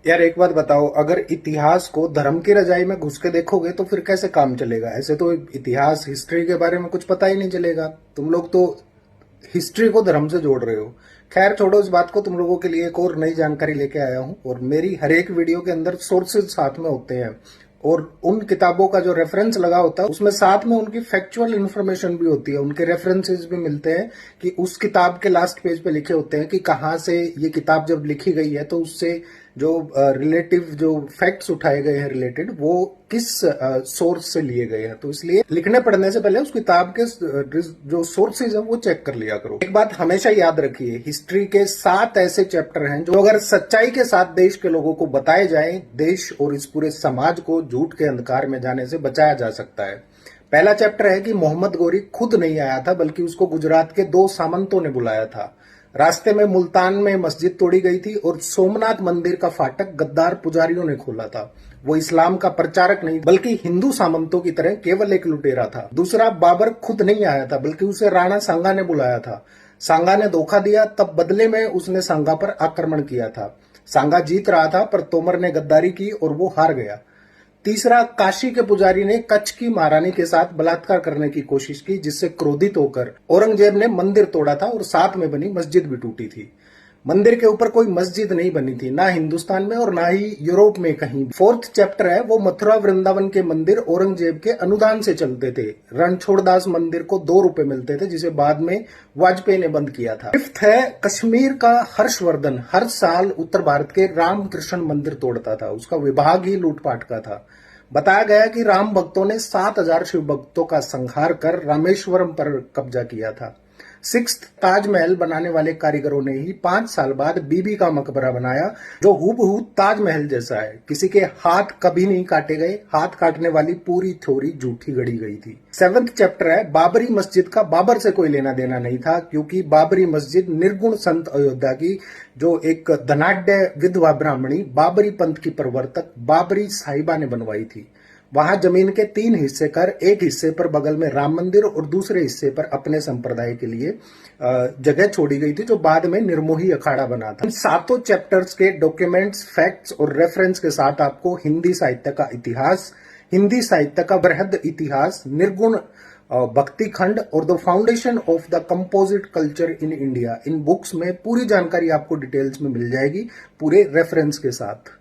यार एक बात बताओ, अगर इतिहास को धर्म की रजाई में घुस के देखोगे तो फिर कैसे काम चलेगा? ऐसे तो इतिहास हिस्ट्री के बारे में कुछ पता ही नहीं चलेगा। तुम लोग तो हिस्ट्री को धर्म से जोड़ रहे हो। खैर छोड़ो इस बात को, तुम लोगों के लिए एक और नई जानकारी लेके आया हूं। और मेरी हर एक वीडियो के अंदर सोर्सेज साथ में होते हैं और उन किताबों का जो रेफरेंस लगा होता है उसमें साथ में उनकी फैक्चुअल इन्फॉर्मेशन भी होती है, उनके रेफरेंसेस भी मिलते हैं कि उस किताब के लास्ट पेज पे लिखे होते हैं कि कहाँ से ये किताब जब लिखी गई है तो उससे जो रिलेटिव जो फैक्ट्स उठाए गए हैं रिलेटेड, वो किस सोर्स से लिए गए हैं। तो इसलिए लिखने पढ़ने से पहले उस किताब के जो सोर्सेज हैं वो चेक कर लिया करो। एक बात हमेशा याद रखिए, हिस्ट्री के 7 ऐसे चैप्टर हैं जो अगर सच्चाई के साथ देश के लोगों को बताए जाएं, देश और इस पूरे समाज को झूठ के अंधकार में जाने से बचाया जा सकता है। पहला चैप्टर है कि मोहम्मद गोरी खुद नहीं आया था, बल्कि उसको गुजरात के 2 सामंतों ने बुलाया था। रास्ते में मुल्तान में मस्जिद तोड़ी गई थी और सोमनाथ मंदिर का फाटक गद्दार पुजारियों ने खोला था। वो इस्लाम का प्रचारक नहीं बल्कि हिंदू सामंतों की तरह केवल एक लुटेरा था। दूसरा, बाबर खुद नहीं आया था बल्कि उसे राणा सांगा ने बुलाया था। सांगा ने धोखा दिया, तब बदले में उसने सांगा पर आक्रमण किया था। सांगा जीत रहा था पर तोमर ने गद्दारी की और वो हार गया। तीसरा, काशी के पुजारी ने कच्छ की महारानी के साथ बलात्कार करने की कोशिश की, जिससे क्रोधित होकर औरंगजेब ने मंदिर तोड़ा था और साथ में बनी मस्जिद भी टूटी थी। मंदिर के ऊपर कोई मस्जिद नहीं बनी थी, ना हिंदुस्तान में और ना ही यूरोप में कहीं। फोर्थ चैप्टर है वो मथुरा वृंदावन के मंदिर औरंगजेब के अनुदान से चलते थे। रणछोड़दास मंदिर को 2 रुपए मिलते थे, जिसे बाद में वाजपेयी ने बंद किया था। फिफ्थ है कश्मीर का हर्षवर्धन हर साल उत्तर भारत के रामकृष्ण मंदिर तोड़ता था, उसका विभाग ही लूटपाट का था। बताया गया कि राम भक्तों ने 7,000 शिव भक्तों का संहार कर रामेश्वरम पर कब्जा किया था। सिक्स्थ, ताजमहल बनाने वाले कारीगरों ने ही 5 साल बाद बीबी का मकबरा बनाया, जो हूबहू ताजमहल जैसा है। किसी के हाथ कभी नहीं काटे गए, हाथ काटने वाली पूरी थ्योरी झूठी गढ़ी गई थी। 7th चैप्टर है बाबरी मस्जिद का बाबर से कोई लेना देना नहीं था, क्योंकि बाबरी मस्जिद निर्गुण संत अयोध्या की जो एक धनाढ्य विधवा ब्राह्मणी बाबरी पंथ की प्रवर्तक बाबरी साहिबा ने बनवाई थी। वहां जमीन के 3 हिस्से कर, एक हिस्से पर बगल में राम मंदिर और दूसरे हिस्से पर अपने संप्रदाय के लिए जगह छोड़ी गई थी, जो बाद में निर्मोही अखाड़ा बना था। इन 7 चैप्टर्स के डॉक्यूमेंट्स, फैक्ट्स और रेफरेंस के साथ आपको हिंदी साहित्य का इतिहास, हिंदी साहित्य का वृहद इतिहास, निर्गुण भक्ति खंड और the foundation of the composite culture in India, in books में पूरी जानकारी आपको डिटेल्स में मिल जाएगी, पूरे रेफरेंस के साथ।